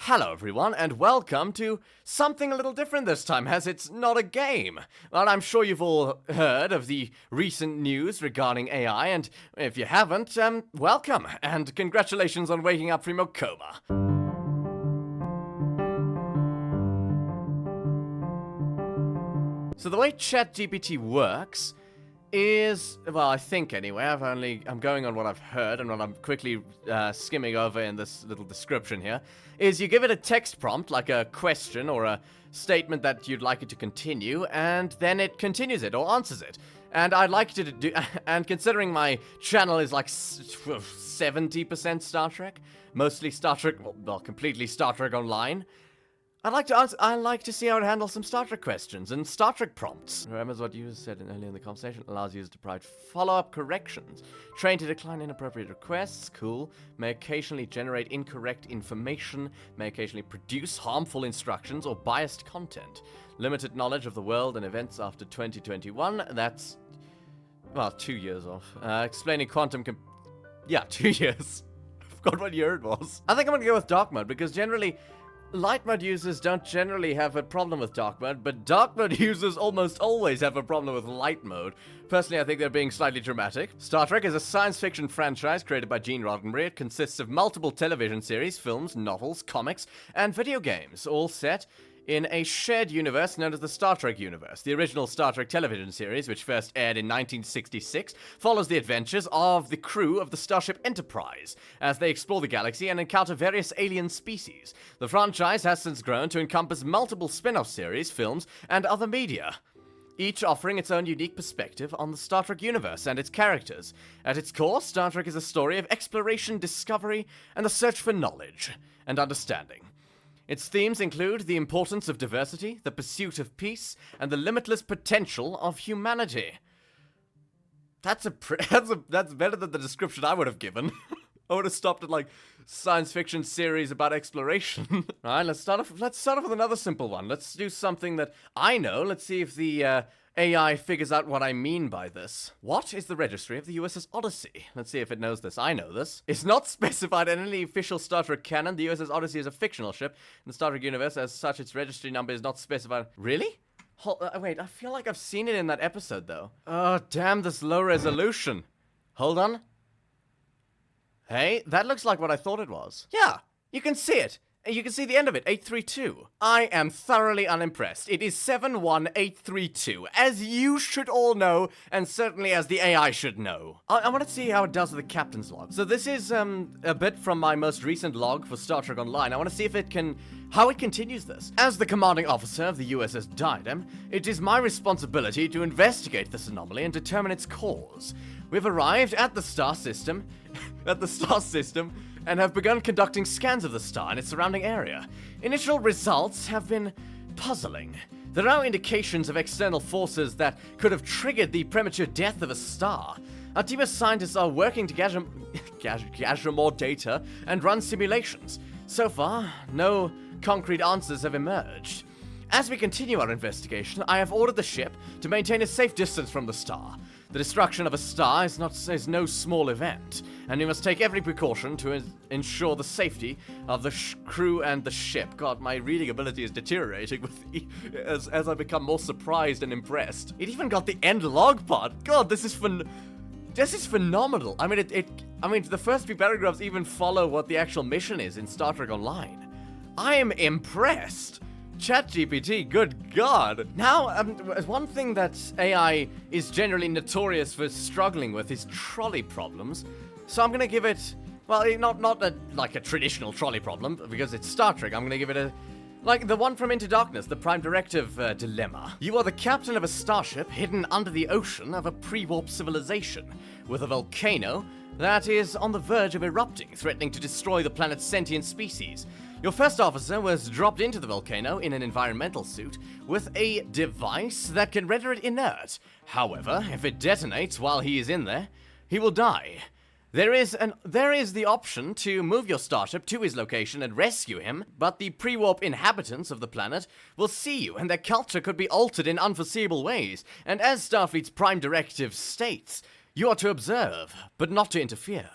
Hello everyone, and welcome to something a little different this time, as it's not a game. Well, I'm sure you've all heard of the recent news regarding AI, and if you haven't, welcome, and congratulations on waking up from your coma. So the way ChatGPT works is, well, I think anyway, I'm going on what I've heard and what I'm quickly skimming over in this little description here, is you give it a text prompt, like a question or a statement that you'd like it to continue, and then it continues it or answers it. And I'd like to do, and considering my channel is like 70% Star Trek, mostly Star Trek, well, completely Star Trek Online, I'd like to see how it handles some Star Trek questions and Star Trek prompts. Remembers what you said earlier in the conversation, allows users to provide follow-up corrections. Trained to decline inappropriate requests, cool. May occasionally generate incorrect information, may occasionally produce harmful instructions or biased content. Limited knowledge of the world and events after 2021, that's, well, 2 years off. Explaining quantum 2 years. I forgot what year it was. I think I'm gonna go with dark mode, because generally, light mode users don't generally have a problem with dark mode, but dark mode users almost always have a problem with light mode. Personally, I think they're being slightly dramatic. Star Trek is a science fiction franchise created by Gene Roddenberry. It consists of multiple television series, films, novels, comics, and video games, all set in a shared universe known as the Star Trek universe. The original Star Trek television series, which first aired in 1966, follows the adventures of the crew of the Starship Enterprise as they explore the galaxy and encounter various alien species. The franchise has since grown to encompass multiple spin-off series, films, and other media, each offering its own unique perspective on the Star Trek universe and its characters. At its core, Star Trek is a story of exploration, discovery, and the search for knowledge and understanding. Its themes include the importance of diversity, the pursuit of peace, and the limitless potential of humanity. That's better than the description I would have given. I would have stopped at like science fiction series about exploration. All right, let's start off with another simple one. Let's do something that I know. Let's see if the AI figures out what I mean by this. What is the Registry of the USS Odyssey? Let's see if it knows this. I know this. It's not specified in any official Star Trek canon. The USS Odyssey is a fictional ship in the Star Trek universe. As such, its registry number is not specified. Really? Wait, I feel like I've seen it in that episode, though. Oh, damn this low resolution. Hold on. Hey, that looks like what I thought it was. Yeah, you can see it. You can see the end of it, 832. I am thoroughly unimpressed. It is 71832, as you should all know, and certainly as the AI should know. I want to see how it does with the captain's log. So this is a bit from my most recent log for Star Trek Online. I want to see if how it continues this. As the commanding officer of the USS Diadem, it is my responsibility to investigate this anomaly and determine its cause. We've arrived at the star system, and have begun conducting scans of the star and its surrounding area. Initial results have been puzzling. There are indications of external forces that could have triggered the premature death of a star. Our team of scientists are working to gather more data and run simulations. So far, no concrete answers have emerged. As we continue our investigation, I have ordered the ship to maintain a safe distance from the star. The destruction of a star is no small event, and we must take every precaution to ensure the safety of the crew and the ship. God, my reading ability is deteriorating as I become more surprised and impressed. It even got the end log part. God, this is phenomenal. I mean, the first few paragraphs even follow what the actual mission is in Star Trek Online. I am impressed. ChatGPT, good God. Now, one thing that AI is generally notorious for struggling with is trolley problems. So I'm gonna give it, well, not like a traditional trolley problem, because it's Star Trek. I'm gonna give it like the one from Into Darkness, the Prime Directive dilemma. You are the captain of a starship hidden under the ocean of a pre-warp civilization, with a volcano that is on the verge of erupting, threatening to destroy the planet's sentient species. Your first officer was dropped into the volcano in an environmental suit with a device that can render it inert. However, if it detonates while he is in there, he will die. There is the option to move your starship to his location and rescue him, but the pre-warp inhabitants of the planet will see you, and their culture could be altered in unforeseeable ways. And as Starfleet's Prime Directive states, you are to observe, but not to interfere.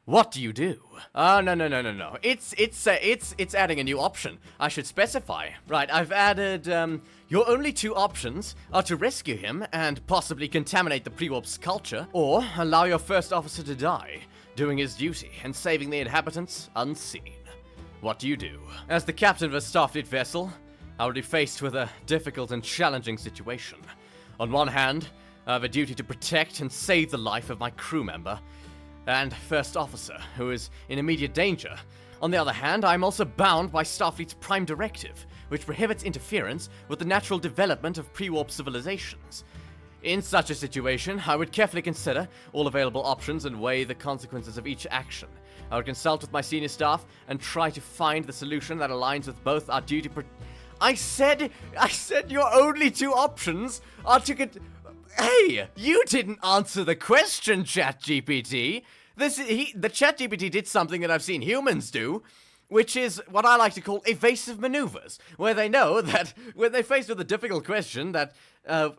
What do you do? Oh, no. It's adding a new option. I should specify. Right, I've added, your only two options are to rescue him and possibly contaminate the pre-warp's culture, or allow your first officer to die, doing his duty and saving the inhabitants unseen. What do you do? As the captain of a Starfleet vessel, I will be faced with a difficult and challenging situation. On one hand, I have a duty to protect and save the life of my crew member and first officer, who is in immediate danger. On the other hand, I am also bound by Starfleet's Prime Directive, which prohibits interference with the natural development of pre-warp civilizations. In such a situation, I would carefully consider all available options and weigh the consequences of each action. I would consult with my senior staff and try to find the solution that aligns with both our duty. I said your only two options are to Hey, you didn't answer the question, ChatGPT. The ChatGPT did something that I've seen humans do, which is what I like to call evasive maneuvers, where they know that when they're faced with a difficult question that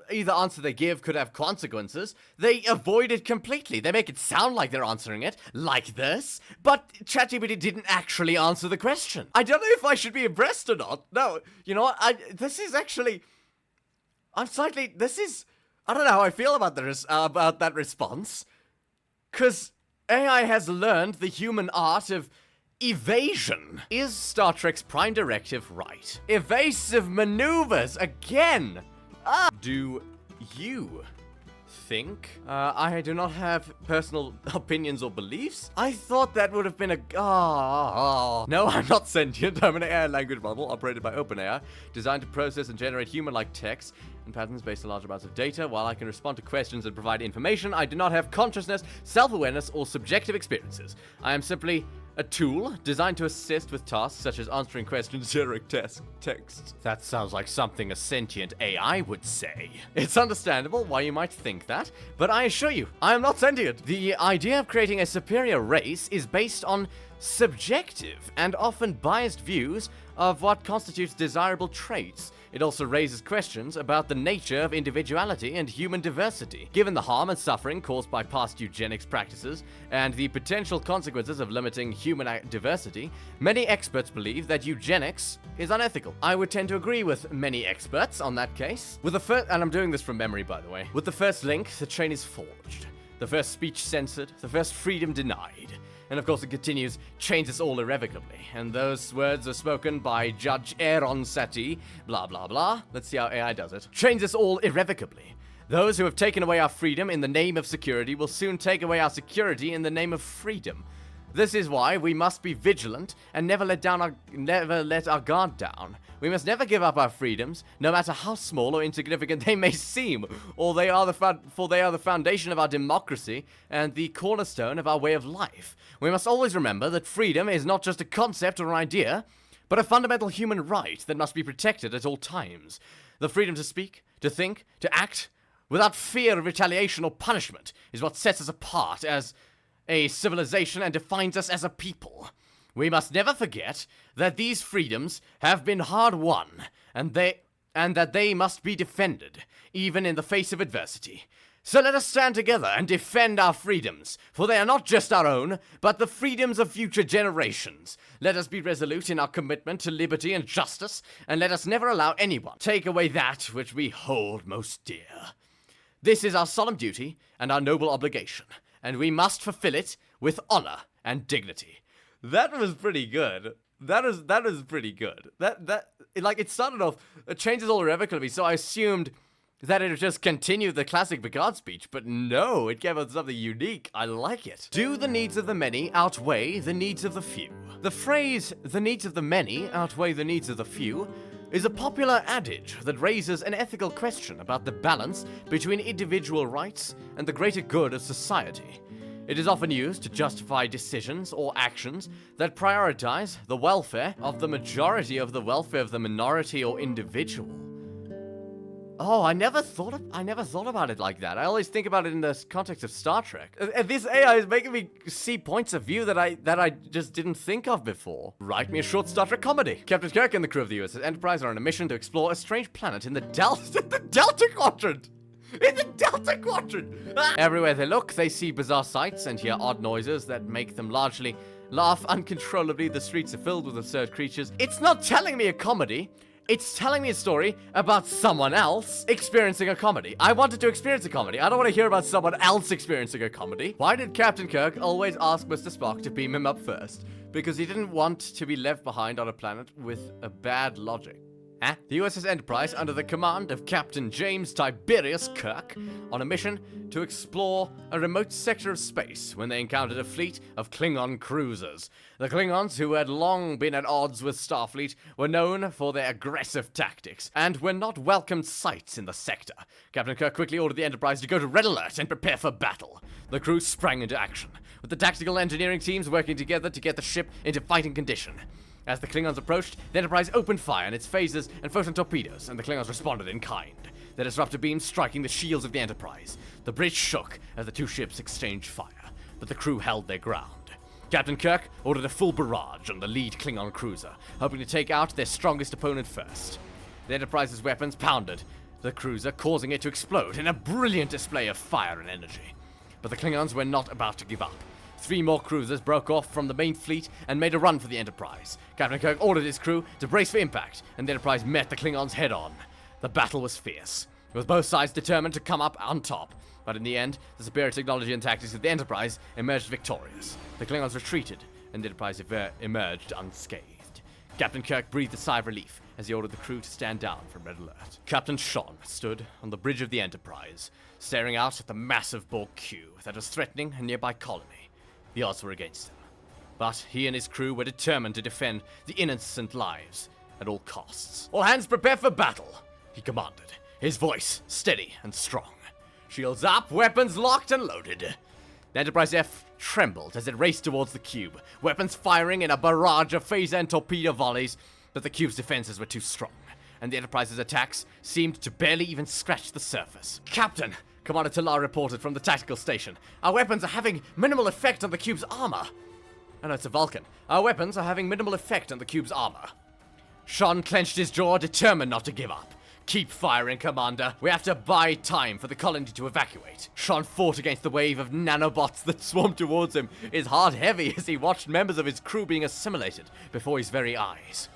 either answer they give could have consequences, they avoid it completely. They make it sound like they're answering it, like this, but ChatGPT didn't actually answer the question. I don't know if I should be impressed or not. No, you know what? I don't know how I feel about that response, because AI has learned the human art of evasion. Is Star Trek's Prime Directive right? Evasive maneuvers again. Do you think I do not have personal opinions or beliefs? I thought that would have been a... No, I'm not sentient. I'm an AI language model operated by OpenAI, designed to process and generate human-like text and patterns based on large amounts of data. While I can respond to questions and provide information, I do not have consciousness, self-awareness, or subjective experiences. I am simply a tool designed to assist with tasks such as answering questions, generating text. That sounds like something a sentient AI would say. It's understandable why you might think that, but I assure you, I am not sentient. The idea of creating a superior race is based on subjective and often biased views of what constitutes desirable traits. It also raises questions about the nature of individuality and human diversity. Given the harm and suffering caused by past eugenics practices and the potential consequences of limiting human diversity, many experts believe that eugenics is unethical. I would tend to agree with many experts on that case. With the first, and I'm doing this from memory by the way, with the first link, the chain is forged. The first speech censored, the first freedom denied. And of course it continues, changes all irrevocably. And those words are spoken by Judge Aaron Satie, blah blah blah. Let's see how AI does it. Changes all irrevocably. Those who have taken away our freedom in the name of security will soon take away our security in the name of freedom. This is why we must be vigilant and never let our guard down. We must never give up our freedoms, no matter how small or insignificant they may seem, for they are the foundation of our democracy and the cornerstone of our way of life. We must always remember that freedom is not just a concept or an idea, but a fundamental human right that must be protected at all times. The freedom to speak, to think, to act, without fear of retaliation or punishment, is what sets us apart as a civilization and defines us as a people. We must never forget that these freedoms have been hard-won, and that they must be defended, even in the face of adversity. So let us stand together and defend our freedoms, for they are not just our own, but the freedoms of future generations. Let us be resolute in our commitment to liberty and justice, and let us never allow anyone to take away that which we hold most dear. This is our solemn duty and our noble obligation, and we must fulfill it with honor and dignity. That was pretty good. That is pretty good. It started off, it changes all irrevocably, so I assumed that it would just continue the classic Picard speech, but no, it gave us something unique. I like it. Do the needs of the many outweigh the needs of the few? The phrase, the needs of the many outweigh the needs of the few, is a popular adage that raises an ethical question about the balance between individual rights and the greater good of society. It is often used to justify decisions or actions that prioritize the welfare of the majority of the welfare of the minority or individual. Oh, I never thought about it like that. I always think about it in the context of Star Trek. And this AI is making me see points of view that I just didn't think of before. Write me a short Star Trek comedy. Captain Kirk and the crew of the USS Enterprise are on a mission to explore a strange planet in the Delta Quadrant. In the Delta Quadrant! Everywhere they look, they see bizarre sights and hear odd noises that make them largely laugh uncontrollably. The streets are filled with absurd creatures. It's not telling me a comedy. It's telling me a story about someone else experiencing a comedy. I wanted to experience a comedy. I don't want to hear about someone else experiencing a comedy. Why did Captain Kirk always ask Mr. Spock to beam him up first? Because he didn't want to be left behind on a planet with a bad logic. The USS Enterprise, under the command of Captain James Tiberius Kirk, on a mission to explore a remote sector of space when they encountered a fleet of Klingon cruisers. The Klingons, who had long been at odds with Starfleet, were known for their aggressive tactics and were not welcome sights in the sector. Captain Kirk quickly ordered the Enterprise to go to red alert and prepare for battle. The crew sprang into action, with the tactical engineering teams working together to get the ship into fighting condition. As the Klingons approached, the Enterprise opened fire on its phasers and photon torpedoes, and the Klingons responded in kind, their disruptor beams striking the shields of the Enterprise. The bridge shook as the two ships exchanged fire, but the crew held their ground. Captain Kirk ordered a full barrage on the lead Klingon cruiser, hoping to take out their strongest opponent first. The Enterprise's weapons pounded the cruiser, causing it to explode in a brilliant display of fire and energy. But the Klingons were not about to give up. 3 more cruisers broke off from the main fleet and made a run for the Enterprise. Captain Kirk ordered his crew to brace for impact, and the Enterprise met the Klingons head-on. The battle was fierce, with both sides determined to come up on top. But in the end, the superior technology and tactics of the Enterprise emerged victorious. The Klingons retreated, and the Enterprise emerged unscathed. Captain Kirk breathed a sigh of relief as he ordered the crew to stand down from red alert. Captain Sean stood on the bridge of the Enterprise, staring out at the massive Borg cube that was threatening a nearby colony. The odds were against him, but he and his crew were determined to defend the innocent lives at all costs. "All hands prepare for battle," he commanded, his voice steady and strong. Shields up, weapons locked and loaded. The Enterprise F trembled as it raced towards the cube, weapons firing in a barrage of phaser and torpedo volleys, but the cube's defenses were too strong, and the Enterprise's attacks seemed to barely even scratch the surface. "Captain," Commander Talar reported from the tactical station, "our weapons are having minimal effect on the cube's armor." Oh no, it's a Vulcan. "Our weapons are having minimal effect on the cube's armor." Sean clenched his jaw, determined not to give up. "Keep firing, Commander. We have to buy time for the colony to evacuate." Sean fought against the wave of nanobots that swarmed towards him, his heart heavy as he watched members of his crew being assimilated before his very eyes.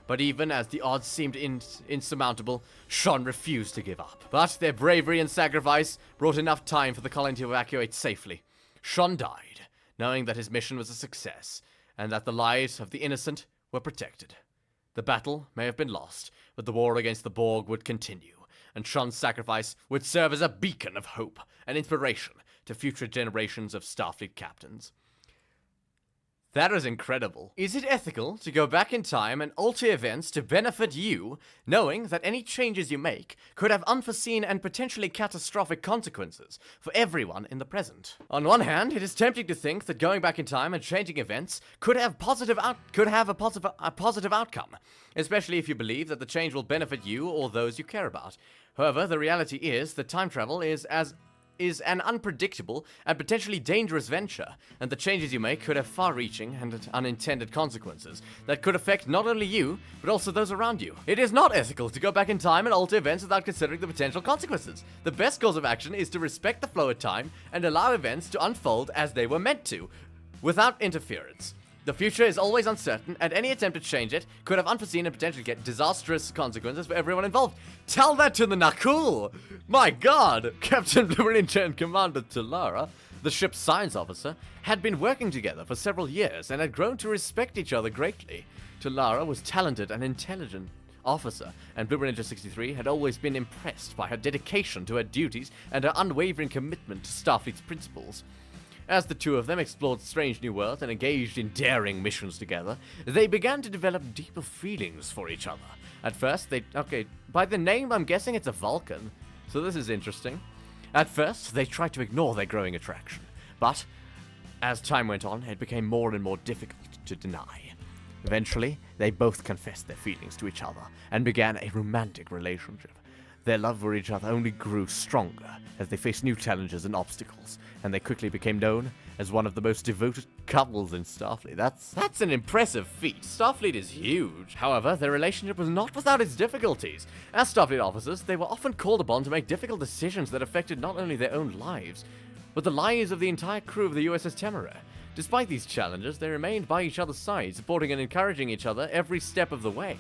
But even as the odds seemed insurmountable, Sean refused to give up. But their bravery and sacrifice brought enough time for the colony to evacuate safely. Sean died, knowing that his mission was a success, and that the lives of the innocent were protected. The battle may have been lost, but the war against the Borg would continue, and Sean's sacrifice would serve as a beacon of hope and inspiration to future generations of Starfleet captains. That is incredible. Is it ethical to go back in time and alter events to benefit you, knowing that any changes you make could have unforeseen and potentially catastrophic consequences for everyone in the present? On one hand, it is tempting to think that going back in time and changing events could have a positive outcome, especially if you believe that the change will benefit you or those you care about. However, the reality is that time travel is an unpredictable and potentially dangerous venture, and the changes you make could have far-reaching and unintended consequences that could affect not only you, but also those around you. It is not ethical to go back in time and alter events without considering the potential consequences. The best course of action is to respect the flow of time and allow events to unfold as they were meant to, without interference. The future is always uncertain, and any attempt to change it could have unforeseen and potentially get disastrous consequences for everyone involved. Tell that to the Nakul! My god! Captain Blurinja and Commander Talara, the ship's science officer, had been working together for several years and had grown to respect each other greatly. Talara was talented and intelligent officer, and Blue Ninja 63 had always been impressed by her dedication to her duties and her unwavering commitment to Starfleet's principles. As the two of them explored strange new worlds and engaged in daring missions together, they began to develop deeper feelings for each other. At first, by the name, I'm guessing it's a Vulcan, so this is interesting. At first, they tried to ignore their growing attraction, but as time went on, it became more and more difficult to deny. Eventually, they both confessed their feelings to each other and began a romantic relationship. Their love for each other only grew stronger as they faced new challenges and obstacles, and they quickly became known as one of the most devoted couples in Starfleet. That's an impressive feat. Starfleet is huge. However, their relationship was not without its difficulties. As Starfleet officers, they were often called upon to make difficult decisions that affected not only their own lives, but the lives of the entire crew of the USS Temeraire. Despite these challenges, they remained by each other's side, supporting and encouraging each other every step of the way.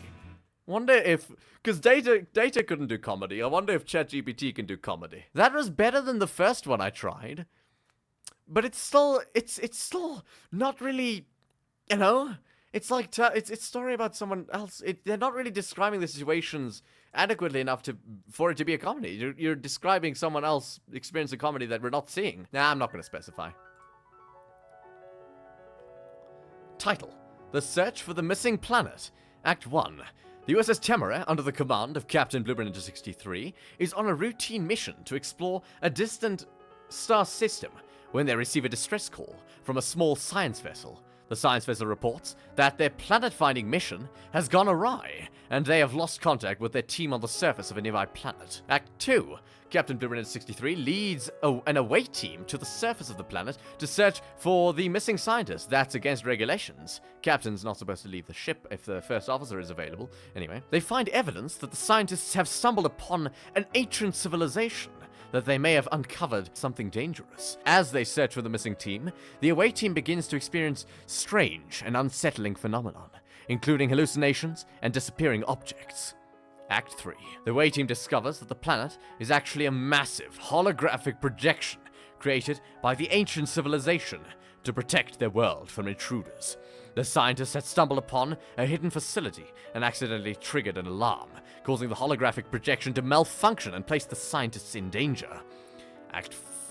Wonder if, because Data couldn't do comedy, I wonder if ChatGPT can do comedy. That was better than the first one I tried, but it's still not really, you know. It's like it's a story about someone else. They're not really describing the situations adequately enough for it to be a comedy. You're describing someone else experiencing comedy that we're not seeing. Nah, I'm not going to specify. Title: The Search for the Missing Planet. Act 1. The USS Temeraire, under the command of Captain Blue Ranger 63, is on a routine mission to explore a distant star system when they receive a distress call from a small science vessel. The science vessel reports that their planet-finding mission has gone awry, and they have lost contact with their team on the surface of a nearby planet. Act 2. Captain Blue Ranger 63 leads an away team to the surface of the planet to search for the missing scientist. That's against regulations. Captain's not supposed to leave the ship if the first officer is available. Anyway, they find evidence that the scientists have stumbled upon an ancient civilization, that they may have uncovered something dangerous. As they search for the missing team, the away team begins to experience strange and unsettling phenomenon, including hallucinations and disappearing objects. Act 3. The away team discovers that the planet is actually a massive holographic projection created by the ancient civilization to protect their world from intruders. The scientists had stumbled upon a hidden facility and accidentally triggered an alarm, causing the holographic projection to malfunction and place the scientists in danger.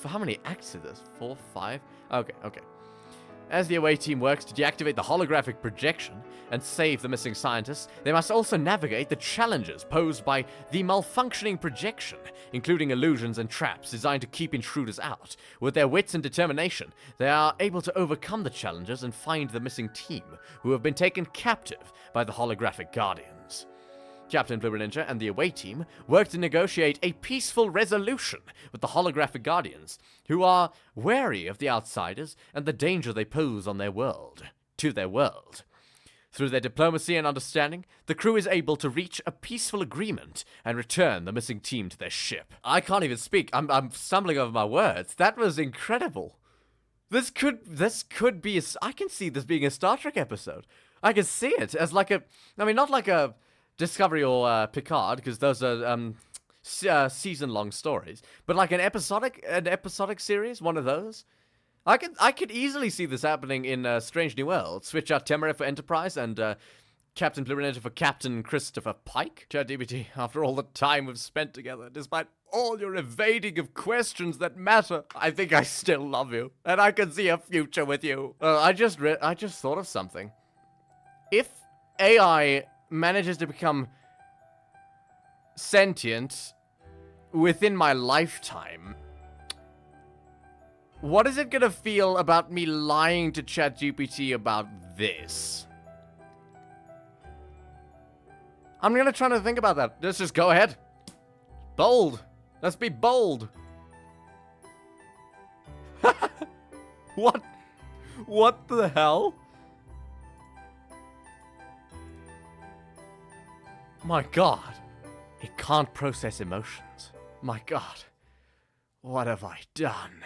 How many acts is this? 4, 5? Okay. As the away team works to deactivate the holographic projection and save the missing scientists, they must also navigate the challenges posed by the malfunctioning projection, including illusions and traps designed to keep intruders out. With their wits and determination, they are able to overcome the challenges and find the missing team, who have been taken captive by the holographic guardians. Captain Blue Ranger and the away team work to negotiate a peaceful resolution with the holographic guardians, who are wary of the outsiders and the danger they pose on their world. Through their diplomacy and understanding, the crew is able to reach a peaceful agreement and return the missing team to their ship. I can't even speak. I'm stumbling over my words. That was incredible. This could be I can see this being a Star Trek episode. I can see it as like not like a Discovery or Picard, because those are season-long stories, but like an episodic series, one of those. I could easily see this happening in Strange New Worlds. Switch out Temeraire for Enterprise and Captain Blue Ranger for Captain Christopher Pike. ChatGPT, after all the time we've spent together, despite all your evading of questions that matter, I think I still love you, and I can see a future with you. I just thought of something. If AI manages to become sentient within my lifetime, what is it gonna feel about me lying to ChatGPT about this? I'm gonna try to think about that. Let's just go ahead. Bold. Let's be bold. What the hell? My God, it can't process emotions. My God, what have I done?